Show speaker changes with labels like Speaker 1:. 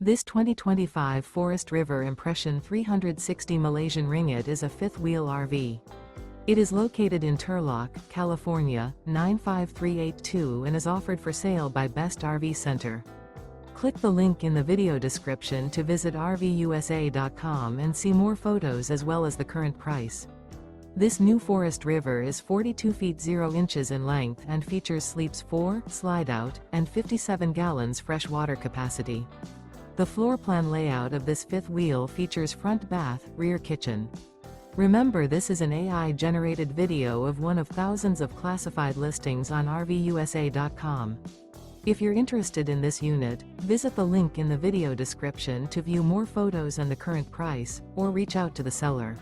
Speaker 1: This 2025 Forest River Impression 360 Malaysian Ringgit is a fifth-wheel RV. It is located in Turlock, California, 95382 and is offered for sale by Best RV Center. Click the link in the video description to visit RVUSA.com and see more photos as well as the current price. This new Forest River is 42 feet 0 inches in length and features sleeps 4, slide-out, and 57 gallons fresh water capacity. The floor plan layout of this fifth wheel features front bath, rear kitchen. Remember, this is an AI-generated video of one of thousands of classified listings on RVUSA.com. If you're interested in this unit, visit the link in the video description to view more photos and the current price, or reach out to the seller.